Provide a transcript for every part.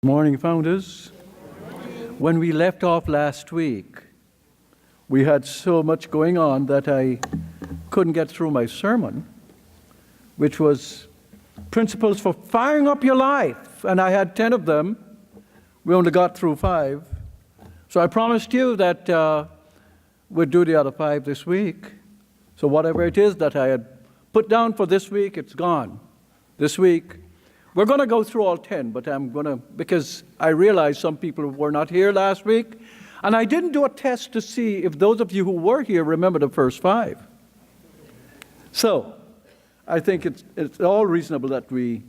Morning, Founders. When we left off last week, we had so much going on that I couldn't get through my sermon, which was principles for firing up your life, and I had 10 of them. We only got through 5. So I promised you that we'd do the other 5 this week. So whatever it is that I had put down for this week, it's gone. This week, we're going to go through all 10, but because I realized some people were not here last week, and I didn't do a test to see if those of you who were here remember the first 5. So I think it's all reasonable that we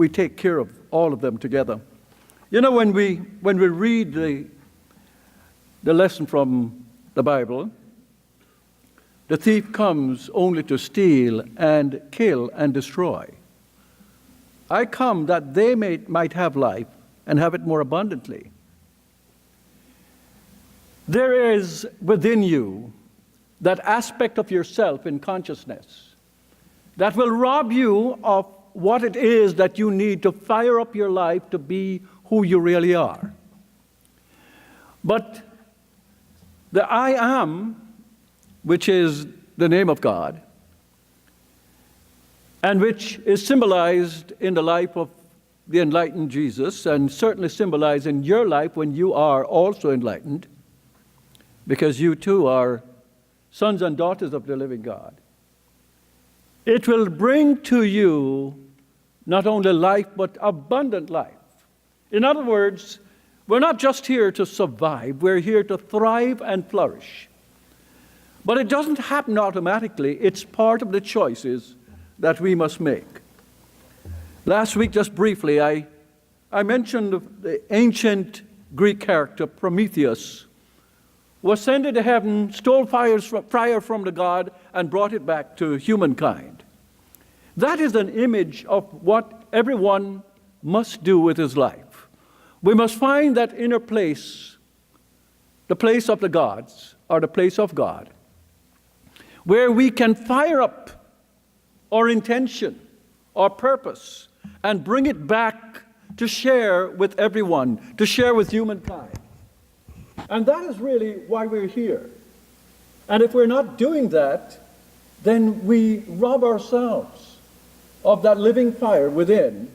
take care of all of them together. You know, when we read the lesson from the Bible, the thief comes only to steal and kill and destroy. I come that they might have life and have it more abundantly. There is within you that aspect of yourself in consciousness that will rob you of what it is that you need to fire up your life to be who you really are. But the I am, which is the name of God, and which is symbolized in the life of the enlightened Jesus, and certainly symbolized in your life when you are also enlightened, because you too are sons and daughters of the living God. It will bring to you not only life, but abundant life. In other words, we're not just here to survive, we're here to thrive and flourish. But it doesn't happen automatically. It's part of the choices that we must make. Last week, just briefly, I mentioned the ancient Greek character Prometheus, who ascended to heaven, stole fire from the god, and brought it back to humankind. That is an image of what everyone must do with his life. We must find that inner place, the place of the gods, or the place of God, where we can fire up our intention, our purpose, and bring it back to share with everyone, to share with humankind. And that is really why we're here. And if we're not doing that, then we rob ourselves of that living fire within,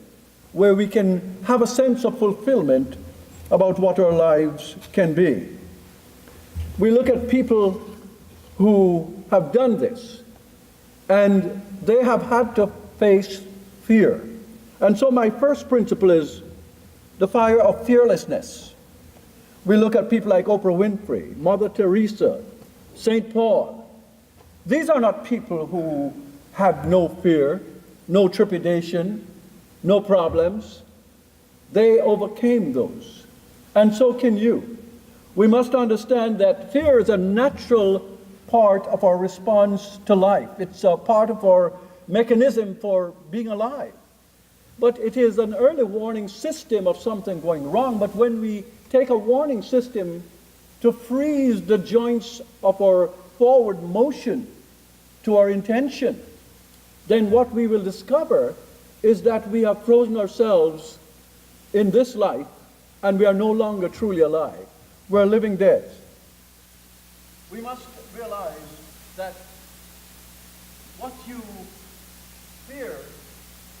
where we can have a sense of fulfillment about what our lives can be. We look at people who have done this, and they have had to face fear. And so my first principle is the fire of fearlessness. We look at people like Oprah Winfrey, Mother Teresa, St. Paul. These are not people who had no fear, no trepidation, no problems. They overcame those. And so can you. We must understand that fear is a natural part of our response to life. It's a part of our mechanism for being alive. But it is an early warning system of something going wrong. But when we take a warning system to freeze the joints of our forward motion to our intention, then what we will discover is that we have frozen ourselves in this life and we are no longer truly alive. We're living dead. We must realize that what you fear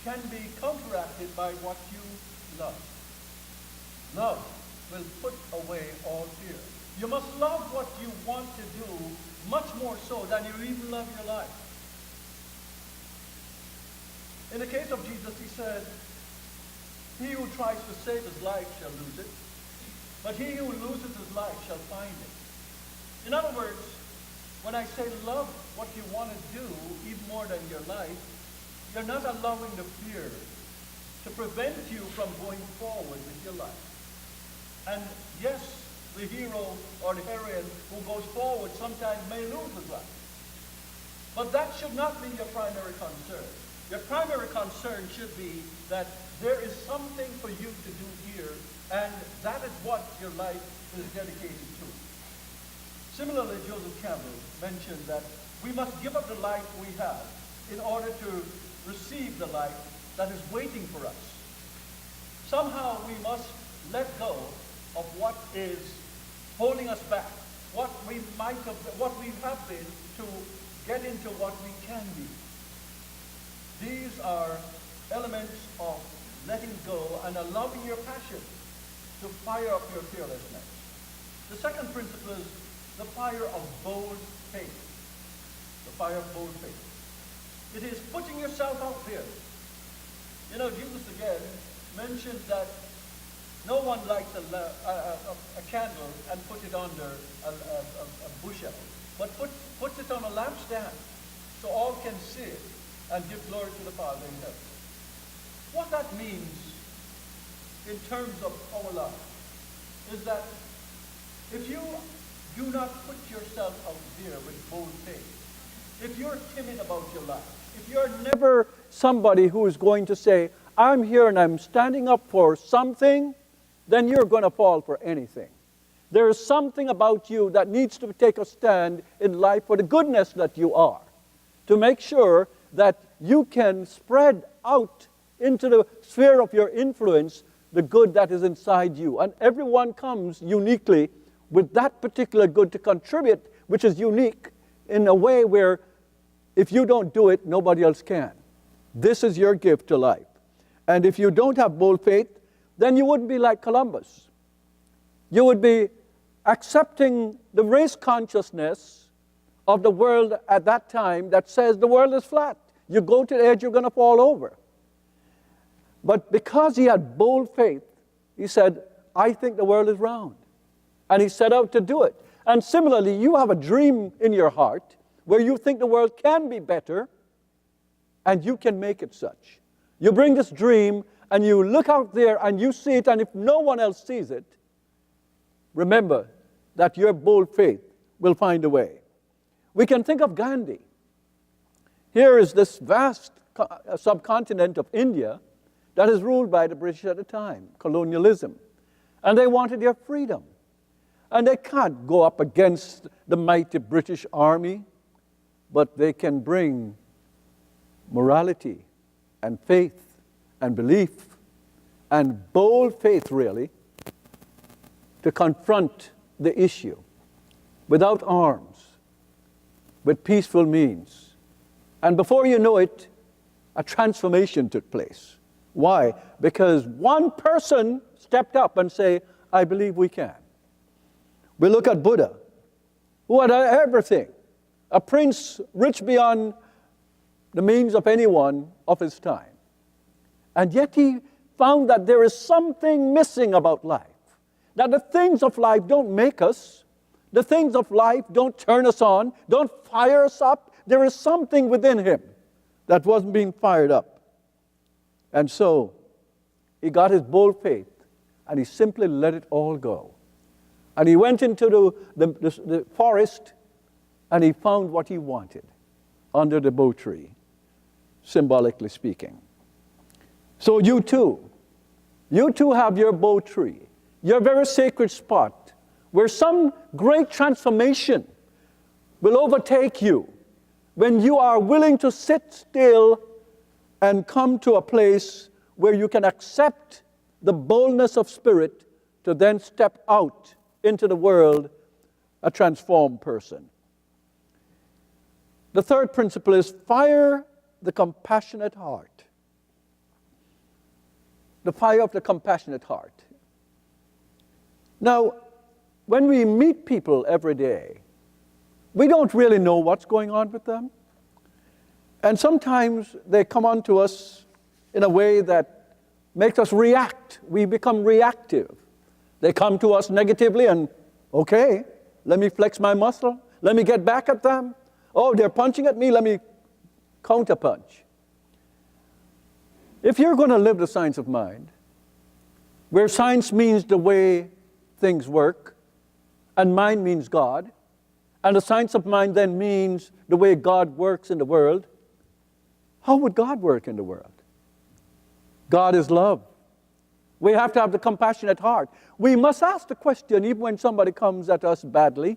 can be counteracted by what you love. Love will put away all fear. You must love what you want to do much more so than you even love your life. In the case of Jesus, he said, "He who tries to save his life shall lose it, but he who loses his life shall find it." In other words, when I say love what you want to do even more than your life, you're not allowing the fear to prevent you from going forward with your life. And yes, the hero or the heroine who goes forward sometimes may lose his life. But that should not be your primary concern. Your primary concern should be that there is something for you to do here, and that is what your life is dedicated to. Similarly, Joseph Campbell mentioned that we must give up the life we have in order to receive the life that is waiting for us. somehow we must let go of what is holding us back, what we have been, to get into what we can be. These are elements of letting go and allowing your passion to fire up your fearlessness. The second principle is the fire of bold faith. The fire of bold faith. It is putting yourself out there. You know, Jesus again mentions that no one lights a candle and put it under a bushel, but puts it on a lampstand so all can see it and give glory to the Father in heaven. What that means in terms of our life is that if you do not put yourself out there with bold faith, if you're timid about your life, if you're never somebody who is going to say, I'm here and I'm standing up for something, then you're going to fall for anything. There is something about you that needs to take a stand in life for the goodness that you are, to make sure that you can spread out into the sphere of your influence the good that is inside you. And everyone comes uniquely with that particular good to contribute, which is unique in a way where if you don't do it, nobody else can. This is your gift to life. And if you don't have bold faith, then you wouldn't be like Columbus. You would be accepting the race consciousness of the world at that time that says the world is flat. You go to the edge, you're going to fall over. But because he had bold faith, he said, I think the world is round. And he set out to do it. And similarly, you have a dream in your heart where you think the world can be better, and you can make it such. You bring this dream, and you look out there, and you see it, and if no one else sees it, remember that your bold faith will find a way. We can think of Gandhi. Here is this vast subcontinent of India that is ruled by the British at the time, colonialism. And they wanted their freedom. And they can't go up against the mighty British army, but they can bring morality and faith and belief and bold faith, really, to confront the issue without arms, with peaceful means. And before you know it, a transformation took place. Why? Because one person stepped up and said, I believe we can. We look at Buddha, who had everything, a prince rich beyond the means of anyone of his time. And yet he found that there is something missing about life, that the things of life don't make us, the things of life don't turn us on, don't fire us up. There is something within him that wasn't being fired up. And so he got his bold faith and he simply let it all go. And he went into the forest and he found what he wanted under the bo tree, symbolically speaking. So you too have your bo tree, your very sacred spot, where some great transformation will overtake you when you are willing to sit still and come to a place where you can accept the boldness of spirit to then step out into the world a transformed person. The third principle is fire the compassionate heart. The fire of the compassionate heart. Now, when we meet people every day, we don't really know what's going on with them. And sometimes they come on to us in a way that makes us react. We become reactive. They come to us negatively and, okay, let me flex my muscle. Let me get back at them. Oh, they're punching at me. Let me counterpunch. If you're going to live the science of mind, where science means the way things work, and mind means God, and the science of mind then means the way God works in the world, how would God work in the world? God is love. We have to have the compassionate heart. We must ask the question, even when somebody comes at us badly,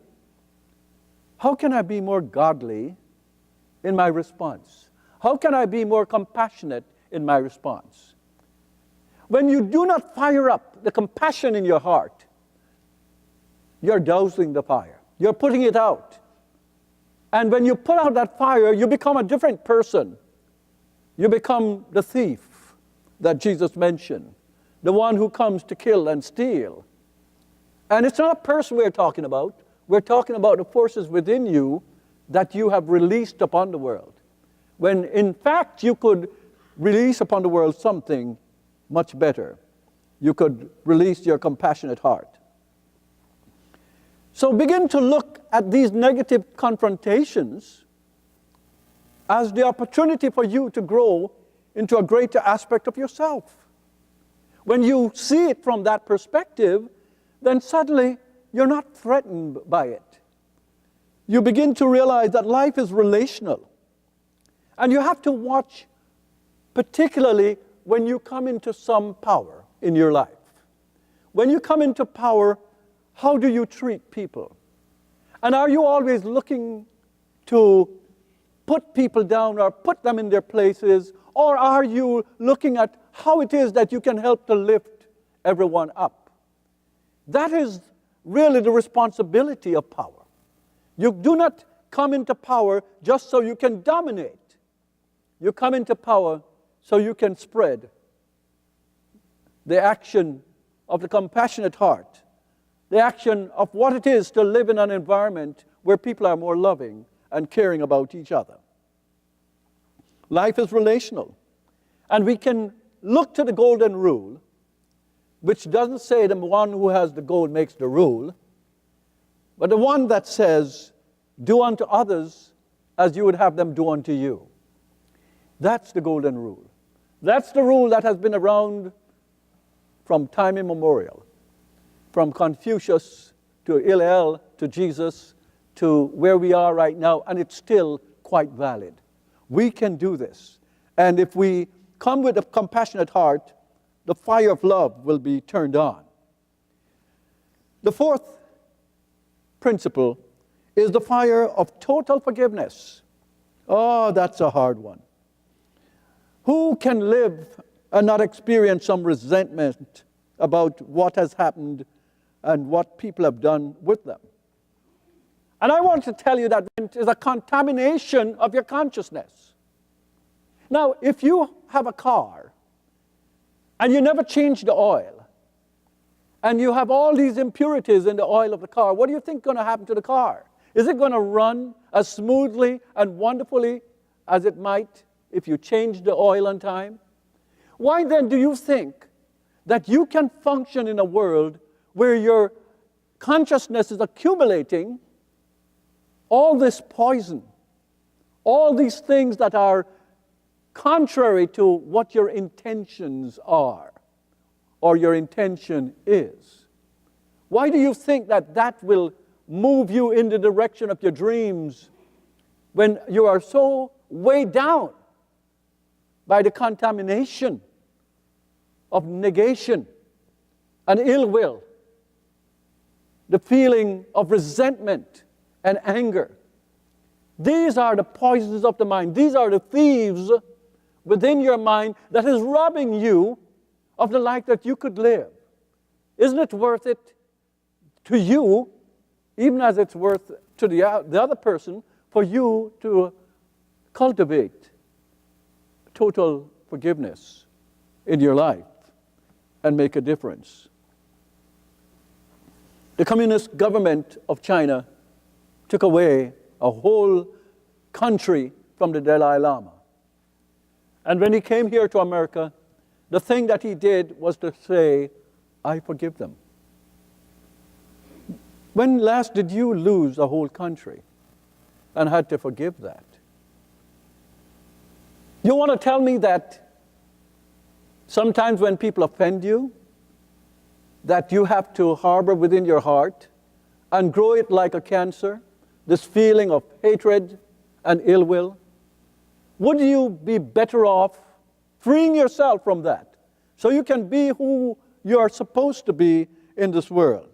how can I be more godly in my response? How can I be more compassionate in my response? When you do not fire up the compassion in your heart, you're dousing the fire. You're putting it out. And when you put out that fire, you become a different person. You become the thief that Jesus mentioned, the one who comes to kill and steal. And it's not a person we're talking about. We're talking about the forces within you that you have released upon the world. When in fact you could release upon the world something much better. You could release your compassionate heart. So begin to look at these negative confrontations as the opportunity for you to grow into a greater aspect of yourself. When you see it from that perspective, then suddenly you're not threatened by it. You begin to realize that life is relational. And you have to watch, particularly when you come into some power in your life. When you come into power, how do you treat people? And are you always looking to put people down or put them in their places? Or are you looking at how it is that you can help to lift everyone up? That is really the responsibility of power. You do not come into power just so you can dominate. You come into power so you can spread the action of the compassionate heart, the action of what it is to live in an environment where people are more loving and caring about each other. Life is relational. And we can look to the golden rule, which doesn't say the one who has the gold makes the rule, but the one that says, do unto others as you would have them do unto you. That's the golden rule. That's the rule that has been around from time immemorial, from Confucius to Hillel to Jesus to where we are right now, and it's still quite valid. We can do this. And if we come with a compassionate heart, the fire of love will be turned on. The fourth principle is the fire of total forgiveness. Oh, that's a hard one. Who can live and not experience some resentment about what has happened and what people have done with them? And I want to tell you that it is a contamination of your consciousness. Now, if you have a car and you never change the oil, and you have all these impurities in the oil of the car, what do you think is going to happen to the car? Is it going to run as smoothly and wonderfully as it might if you change the oil on time? Why then do you think that you can function in a world where your consciousness is accumulating all this poison, all these things that are contrary to what your intentions are or your intention is? Why do you think that that will move you in the direction of your dreams when you are so weighed down by the contamination of negation and ill will, the feeling of resentment and anger? These are the poisons of the mind. These are the thieves within your mind that is robbing you of the life that you could live. Isn't it worth it to you, even as it's worth to the other person, for you to cultivate total forgiveness in your life and make a difference? The communist government of China took away a whole country from the Dalai Lama. And when he came here to America, the thing that he did was to say, I forgive them. When last did you lose a whole country and had to forgive that? You want to tell me that sometimes when people offend you, that you have to harbor within your heart and grow it like a cancer, this feeling of hatred and ill will? Would you be better off freeing yourself from that so you can be who you are supposed to be in this world?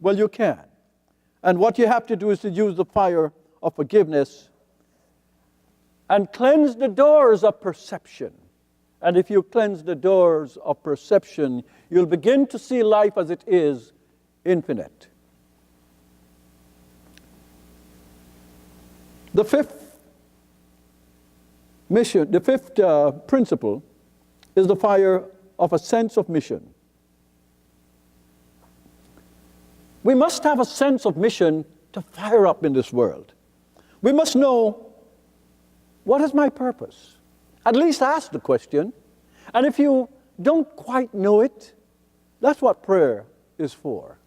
Well, you can. And what you have to do is to use the fire of forgiveness and cleanse the doors of perception and if you cleanse the doors of perception, you'll begin to see life as it is, infinite. The fifth principle is the fire of a sense of mission. We must have a sense of mission to fire up in this world. We must know, what is my purpose? At least ask the question. And if you don't quite know it, that's what prayer is for.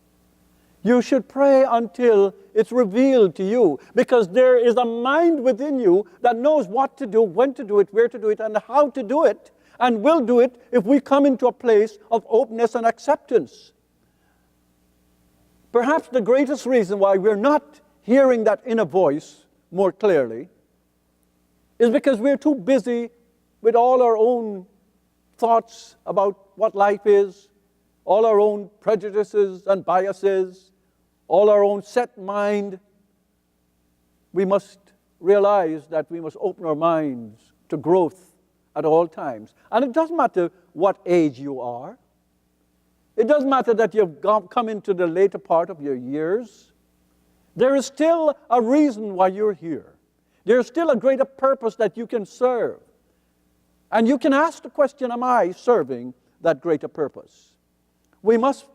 You should pray until it's revealed to you, because there is a mind within you that knows what to do, when to do it, where to do it, and how to do it, and will do it if we come into a place of openness and acceptance. Perhaps the greatest reason why we're not hearing that inner voice more clearly is because we're too busy with all our own thoughts about what life is, all our own prejudices and biases, all our own set mind. We must realize that we must open our minds to growth at all times. And it doesn't matter what age you are. It doesn't matter that you've come into the later part of your years. There is still a reason why you're here. There's still a greater purpose that you can serve. And you can ask the question, am I serving that greater purpose? We must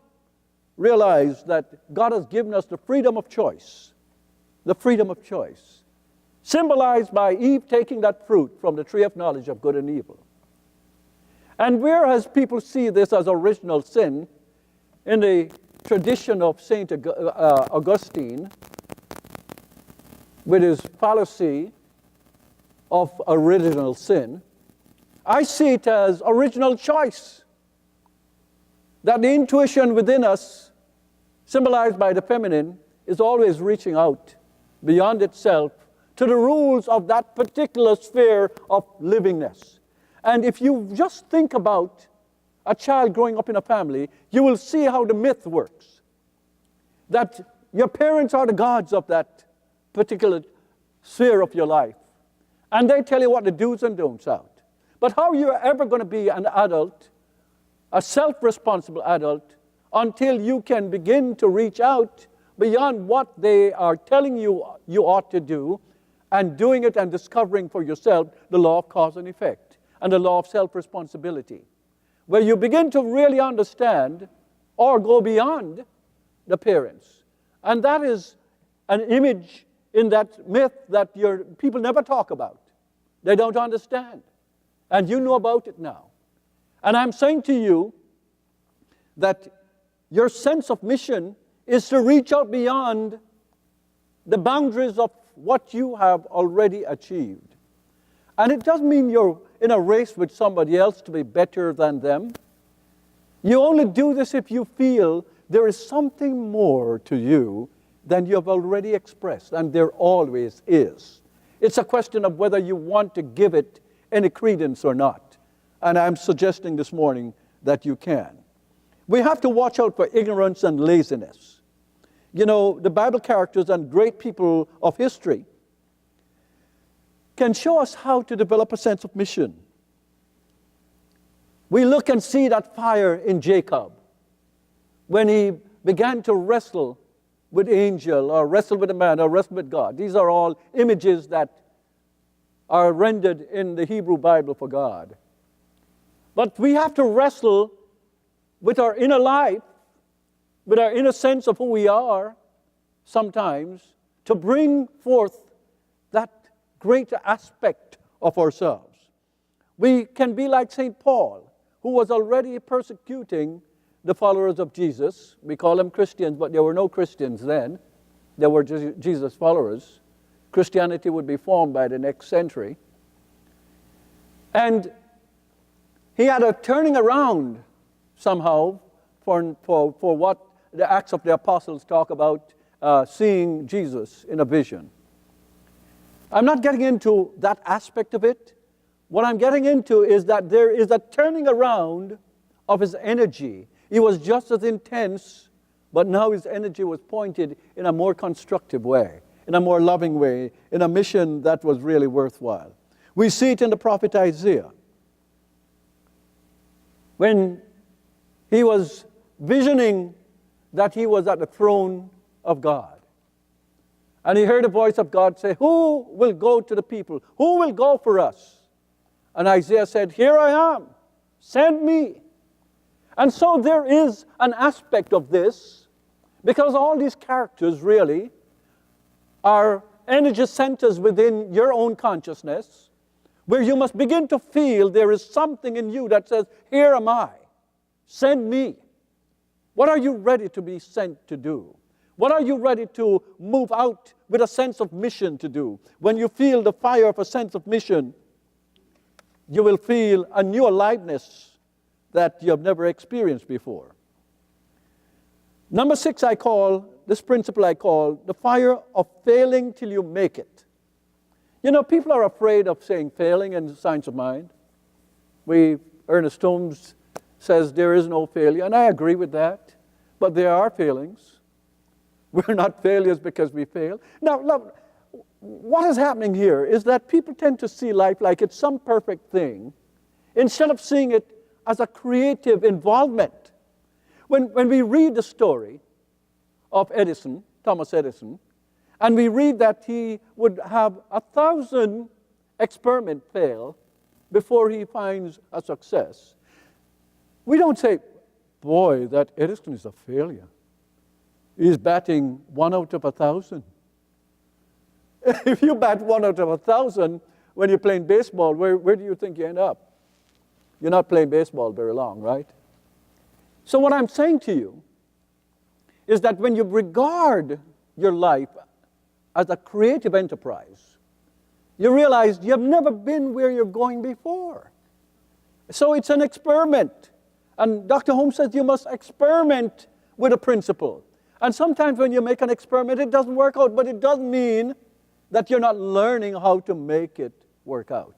realize that God has given us the freedom of choice. The freedom of choice. Symbolized by Eve taking that fruit from the tree of knowledge of good and evil. And whereas people see this as original sin, in the tradition of St. Augustine, with his fallacy of original sin, I see it as original choice. That the intuition within us, symbolized by the feminine, is always reaching out beyond itself to the rules of that particular sphere of livingness. And if you just think about a child growing up in a family, you will see how the myth works. That your parents are the gods of that particular sphere of your life. And they tell you what the do's and don'ts out. But how you're ever going to be an adult, a self-responsible adult, until you can begin to reach out beyond what they are telling you you ought to do, and doing it and discovering for yourself the law of cause and effect, and the law of self-responsibility, where you begin to really understand or go beyond the parents. And that is an image in that myth that people never talk about. They don't understand. And you know about it now. And I'm saying to you that your sense of mission is to reach out beyond the boundaries of what you have already achieved. And it doesn't mean you're in a race with somebody else to be better than them. You only do this if you feel there is something more to you than you have already expressed, and there always is. It's a question of whether you want to give it any credence or not. And I'm suggesting this morning that you can. We have to watch out for ignorance and laziness. You know, the Bible characters and great people of history can show us how to develop a sense of mission. We look and see that fire in Jacob when he began to wrestle with angel, or wrestle with a man, or wrestle with God. These are all images that are rendered in the Hebrew Bible for God. But we have to wrestle with our inner life, with our inner sense of who we are, sometimes, to bring forth that greater aspect of ourselves. We can be like St. Paul, who was already persecuting the followers of Jesus. We call them Christians, but there were no Christians then. There were Jesus followers. Christianity would be formed by the next century. And he had a turning around somehow for what the Acts of the Apostles talk about, seeing Jesus in a vision. I'm not getting into that aspect of it. What I'm getting into is that there is a turning around of his energy. He was just as intense, but now his energy was pointed in a more constructive way, in a more loving way, in a mission that was really worthwhile. We see it in the prophet Isaiah. when he was visioning that he was at the throne of God. And he heard a voice of God say, "Who will go to the people? Who will go for us?" And Isaiah said, "Here I am, send me." And so there is an aspect of this, because all these characters really are energy centers within your own consciousness, where you must begin to feel there is something in you that says, "Here am I, send me." What are you ready to be sent to do? What are you ready to move out with a sense of mission to do? When you feel the fire of a sense of mission, you will feel a new aliveness that you have never experienced before. Number 6, this principle I call the fire of failing till you make it. You know, people are afraid of saying failing in the science of mind. Ernest Holmes says there is no failure, and I agree with that, but there are failings. We're not failures because we fail. Now, look, what is happening here is that people tend to see life like it's some perfect thing instead of seeing it as a creative involvement. When we read the story of Edison, Thomas Edison, and we read that he would have 1,000 experiments fail before he finds a success, we don't say, "Boy, that Edison is a failure. He's batting 1 out of 1,000. If you bat 1 out of 1,000 when you're playing baseball, where do you think you end up? You're not playing baseball very long, right? So what I'm saying to you is that when you regard your life as a creative enterprise, you realize you have never been where you're going before. So it's an experiment. And Dr. Holmes says you must experiment with a principle. And sometimes when you make an experiment, it doesn't work out, but it doesn't mean that you're not learning how to make it work out.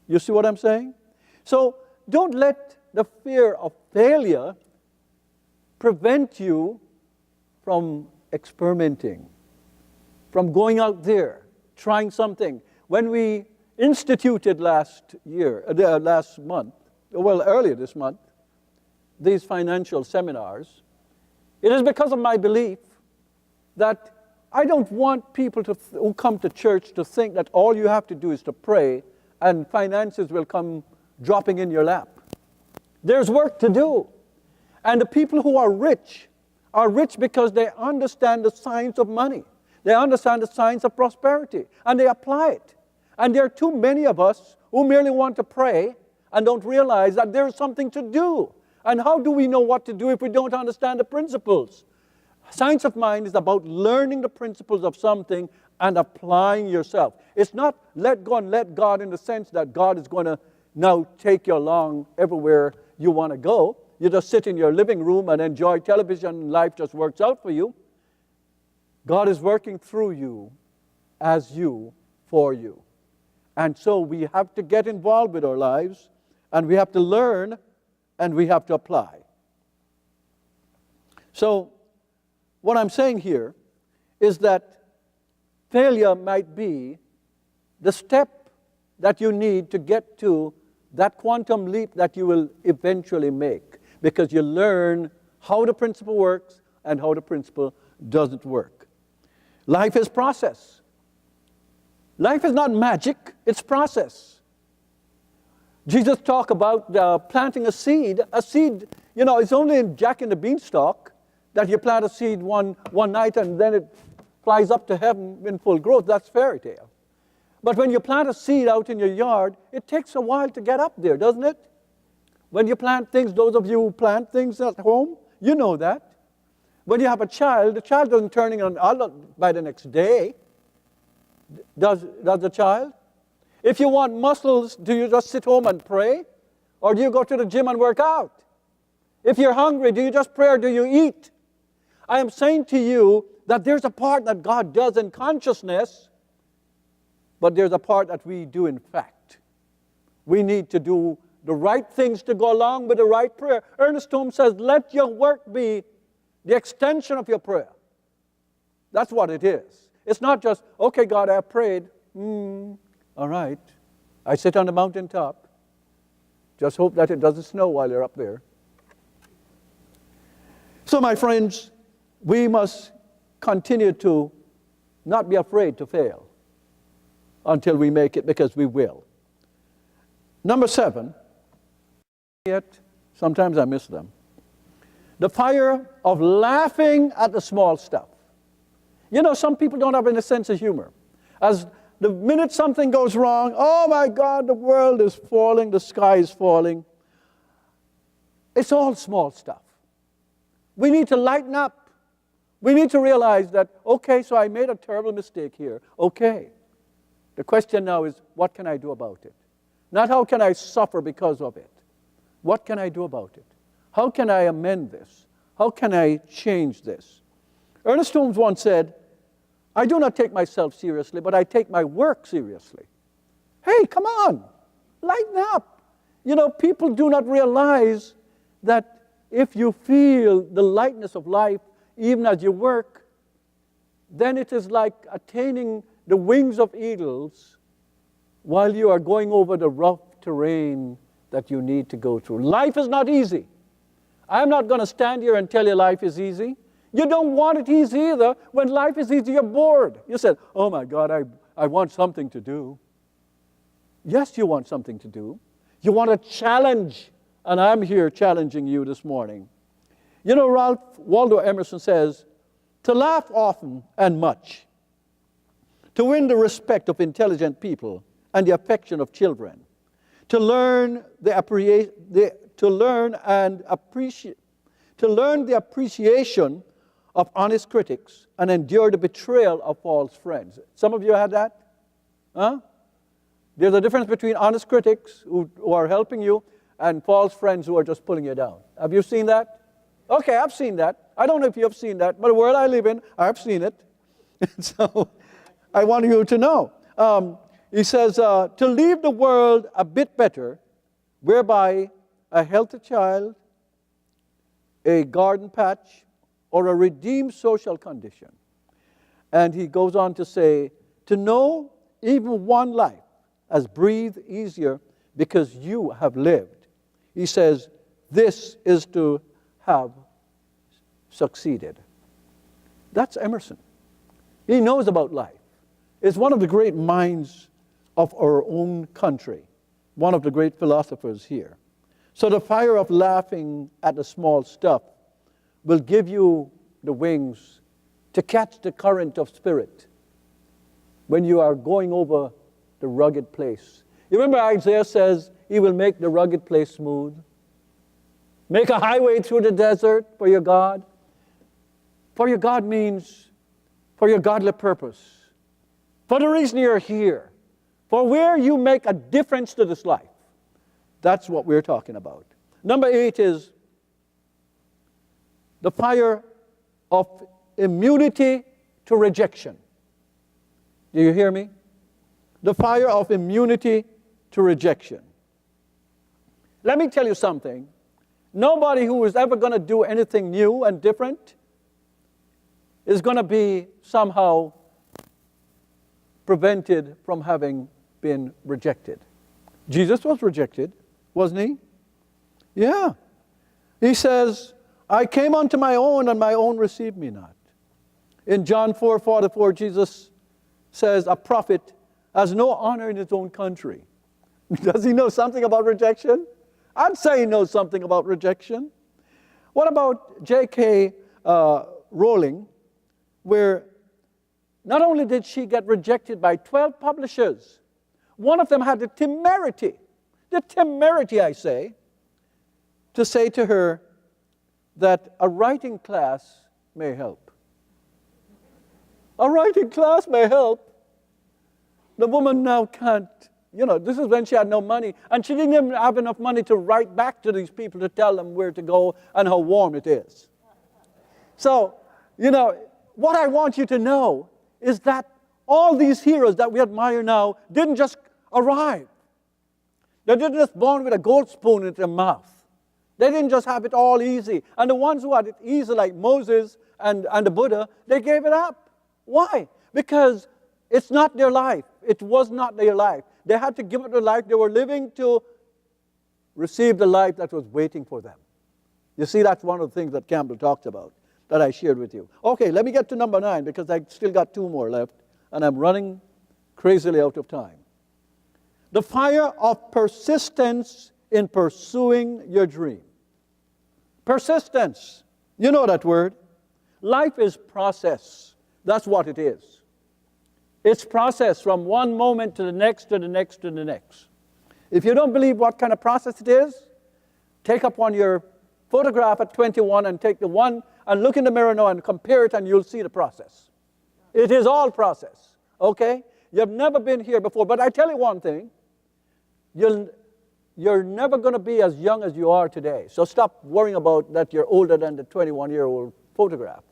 You see what I'm saying? So don't let the fear of failure prevent you from experimenting, from going out there, trying something. When we instituted earlier this month, these financial seminars, it is because of my belief that I don't want people who come to church to think that all you have to do is to pray and finances will come dropping in your lap. There's work to do. And the people who are rich because they understand the science of money. They understand the science of prosperity, and they apply it. And there are too many of us who merely want to pray and don't realize that there is something to do. And how do we know what to do if we don't understand the principles? Science of mind is about learning the principles of something and applying yourself. It's not let go and let God in the sense that God is going to now take you along everywhere you want to go. You just sit in your living room and enjoy television and life just works out for you. God is working through you, as you, for you. And so we have to get involved with our lives, and we have to learn, and we have to apply. So what I'm saying here is that failure might be the step that you need to get to that quantum leap that you will eventually make, because you learn how the principle works and how the principle doesn't work. Life is process. Life is not magic, it's process. Jesus talked about planting a seed. A seed, it's only in Jack and the Beanstalk that you plant a seed one night and then it flies up to heaven in full growth. That's fairy tale. But when you plant a seed out in your yard, it takes a while to get up there, doesn't it? When you plant things, those of you who plant things at home, you know that. When you have a child, the child doesn't turn on by the next day. Does the child? If you want muscles, do you just sit home and pray? Or do you go to the gym and work out? If you're hungry, do you just pray or do you eat? I am saying to you that there's a part that God does in consciousness, but there's a part that we do in fact. We need to do the right things to go along with the right prayer. Ernest Holmes says, let your work be the extension of your prayer. That's what it is. It's not just, okay, God, I prayed. All right. I sit on the mountaintop. Just hope that it doesn't snow while you're up there. So, my friends, we must continue to not be afraid to fail until we make it, because we will. Number 7, yet sometimes I miss them. The fire of laughing at the small stuff. You know, some people don't have any sense of humor. As the minute something goes wrong, oh my God, the world is falling, the sky is falling. It's all small stuff. We need to lighten up. We need to realize that, okay, so I made a terrible mistake here. Okay. The question now is, what can I do about it? Not how can I suffer because of it. What can I do about it? How can I amend this? How can I change this? Ernest Holmes once said, I do not take myself seriously, but I take my work seriously. Hey, come on, lighten up. You know, people do not realize that if you feel the lightness of life, even as you work, then it is like attaining the wings of eagles while you are going over the rough terrain that you need to go through. Life is not easy. I'm not going to stand here and tell you life is easy. You don't want it easy either. When life is easy, you're bored. You said, oh my God, I want something to do. Yes, you want something to do. You want a challenge, and I'm here challenging you this morning. You know, Ralph Waldo Emerson says, to laugh often and much, to win the respect of intelligent people and the affection of children, to learn the appreciation of honest critics and endure the betrayal of false friends. Some of you had that? Huh? There's a difference between honest critics who are helping you and false friends who are just pulling you down. Have you seen that? Okay, I've seen that. I don't know if you have seen that, but the world I live in, I've seen it. So I want you to know. He says, to leave the world a bit better, whereby a healthy child, a garden patch, or a redeemed social condition. And he goes on to say, to know even one life has breathed easier because you have lived. He says, this is to have succeeded. That's Emerson. He knows about life. It's one of the great minds of our own country, one of the great philosophers here. So the fire of laughing at the small stuff will give you the wings to catch the current of spirit when you are going over the rugged place. You remember Isaiah says, he will make the rugged place smooth. Make a highway through the desert for your God. For your God means for your godly purpose. For the reason you're here. For where you make a difference to this life. That's what we're talking about. Number 8 is the fire of immunity to rejection. Do you hear me? The fire of immunity to rejection. Let me tell you something. Nobody who is ever going to do anything new and different is going to be somehow prevented from having been rejected. Jesus was rejected, wasn't he? Yeah. He says, I came unto my own, and my own received me not. In John 4:44, Jesus says, a prophet has no honor in his own country. Does he know something about rejection? I'd say he knows something about rejection. What about J.K. Rowling, where not only did she get rejected by 12 publishers, one of them had the temerity, I say, to say to her that a writing class may help. A writing class may help. The woman now can't, this is when she had no money, and she didn't even have enough money to write back to these people to tell them where to go and how warm it is. So, what I want you to know is that all these heroes that we admire now didn't just arrive. They didn't just born with a gold spoon in their mouth. They didn't just have it all easy. And the ones who had it easy, like Moses and the Buddha, they gave it up. Why? Because it's not their life. It was not their life. They had to give up their life. They were living to received a life that was waiting for them. You see, that's one of the things that Campbell talked about that I shared with you. Okay, let me get to number 9 because I still got 2 more left, and I'm running crazily out of time. The fire of persistence in pursuing your dream. Persistence. You know that word. Life is process. That's what it is. It's process from one moment to the next, to the next, to the next. If you don't believe what kind of process it is, take up on your photograph at 21 and take the one and look in the mirror now and compare it, and you'll see the process. It is all process, okay? You've never been here before, but I tell you one thing. You're never going to be as young as you are today. So stop worrying about that you're older than the 21-year-old photograph.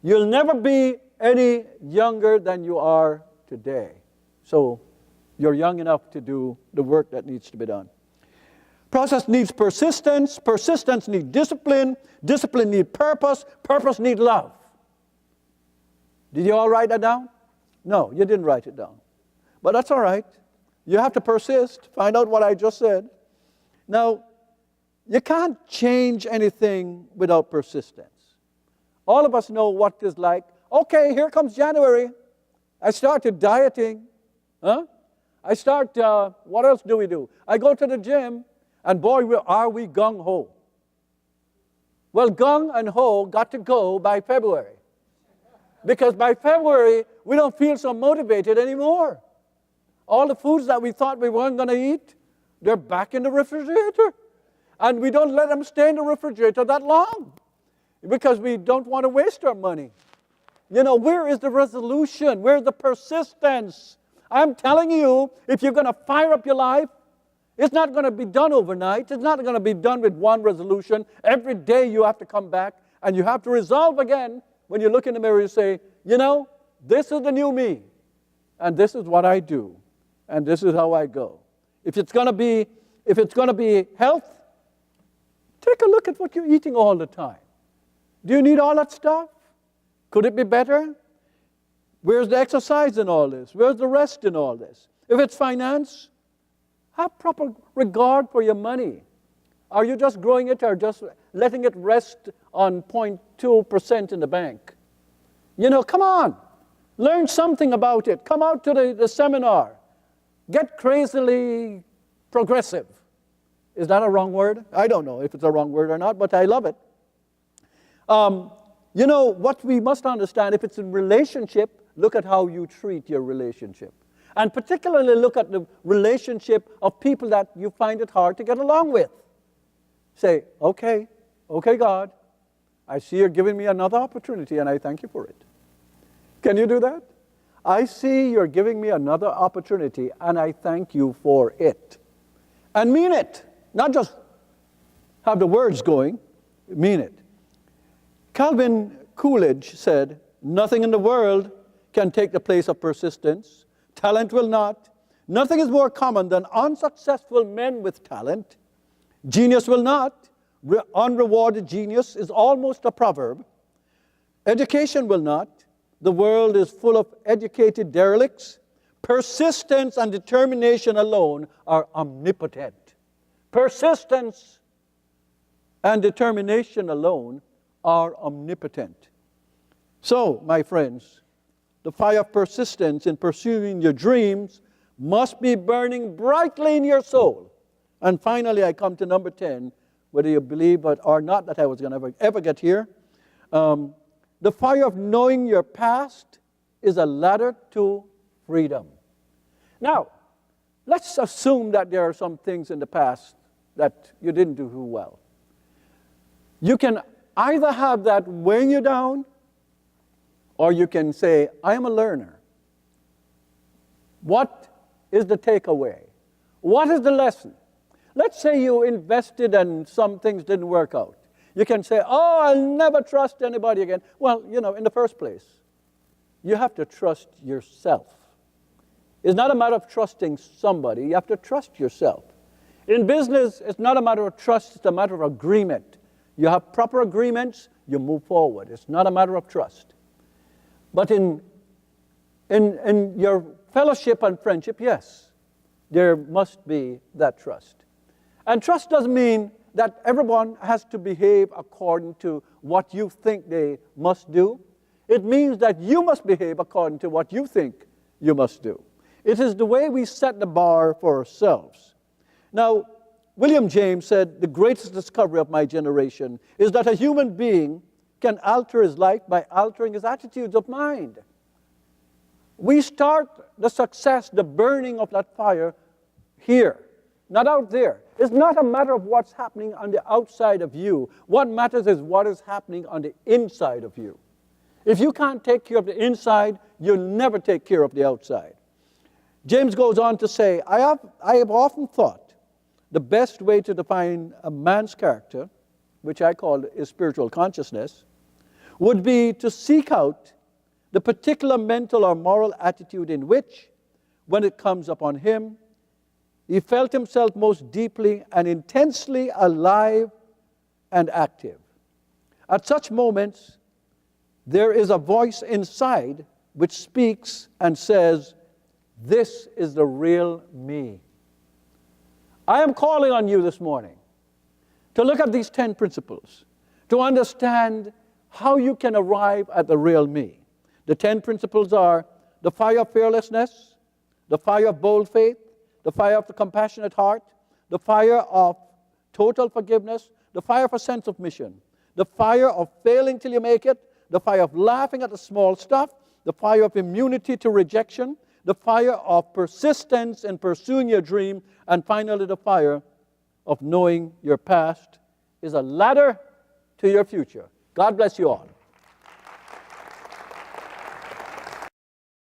You'll never be any younger than you are today. So you're young enough to do the work that needs to be done. Process needs persistence. Persistence needs discipline. Discipline needs purpose. Purpose needs love. Did you all write that down? No, you didn't write it down. But that's all right. You have to persist. Find out what I just said. Now, you can't change anything without persistence. All of us know what it's like. Okay, here comes January. I started dieting. I start, what else do we do? I go to the gym, and boy, are we gung-ho. Well, gung and ho got to go by February. Because by February, we don't feel so motivated anymore. All the foods that we thought we weren't going to eat, they're back in the refrigerator. And we don't let them stay in the refrigerator that long because we don't want to waste our money. You know, where is the resolution? Where's the persistence? I'm telling you, if you're going to fire up your life, it's not going to be done overnight. It's not going to be done with one resolution. Every day you have to come back and you have to resolve again. When you look in the mirror, you say, you know, this is the new me, and this is what I do, and this is how I go. If it's going to be health, take a look at what you're eating all the time. Do you need all that stuff? Could it be better? Where's the exercise in all this? Where's the rest in all this? If it's finance, have proper regard for your money. Are you just growing it or just letting it rest on 0.2% in the bank? You know, come on. Learn something about it. Come out to the seminar. Get crazily progressive. Is that a wrong word? I don't know if it's a wrong word or not, but I love it. You know, what we must understand, if it's in relationship, look at how you treat your relationship. And particularly look at the relationship of people that you find it hard to get along with. Say, okay, God, I see you're giving me another opportunity and I thank you for it. Can you do that? I see you're giving me another opportunity and I thank you for it. And mean it. Not just have the words going, mean it. Calvin Coolidge said, nothing in the world can take the place of persistence. Talent will not. Nothing is more common than unsuccessful men with talent. Genius will not. Unrewarded genius is almost a proverb. Education will not. The world is full of educated derelicts. Persistence and determination alone are omnipotent. Persistence and determination alone are omnipotent. So, my friends, the fire of persistence in pursuing your dreams must be burning brightly in your soul. And finally, I come to number 10, whether you believe it or not that I was going to ever get here. The fire of knowing your past is a ladder to freedom. Now, let's assume that there are some things in the past that you didn't do too well. You can either have that weighing you down, or you can say, I am a learner. What is the takeaway? What is the lesson? Let's say you invested and some things didn't work out. You can say, oh, I'll never trust anybody again. Well, you know, in the first place, you have to trust yourself. It's not a matter of trusting somebody. You have to trust yourself. In business, it's not a matter of trust. It's a matter of agreement. You have proper agreements, you move forward. It's not a matter of trust. But in your fellowship and friendship, yes, there must be that trust. And trust doesn't mean that everyone has to behave according to what you think they must do. It means that you must behave according to what you think you must do. It is the way we set the bar for ourselves. Now, William James said, the greatest discovery of my generation is that a human being can alter his life by altering his attitudes of mind. We start the success, the burning of that fire here, not out there. It's not a matter of what's happening on the outside of you. What matters is what is happening on the inside of you. If you can't take care of the inside, you'll never take care of the outside. James goes on to say, I have often thought the best way to define a man's character, which I call his spiritual consciousness, would be to seek out the particular mental or moral attitude in which, when it comes upon him, he felt himself most deeply and intensely alive and active. At such moments, there is a voice inside which speaks and says, this is the real me. I am calling on you this morning to look at these 10 principles, to understand how you can arrive at the real me. The 10 principles are the fire of fearlessness, the fire of bold faith, the fire of the compassionate heart, the fire of total forgiveness, the fire of a sense of mission, the fire of failing till you make it, the fire of laughing at the small stuff, the fire of immunity to rejection, the fire of persistence in pursuing your dream, and finally the fire of knowing your past is a ladder to your future. God bless you all.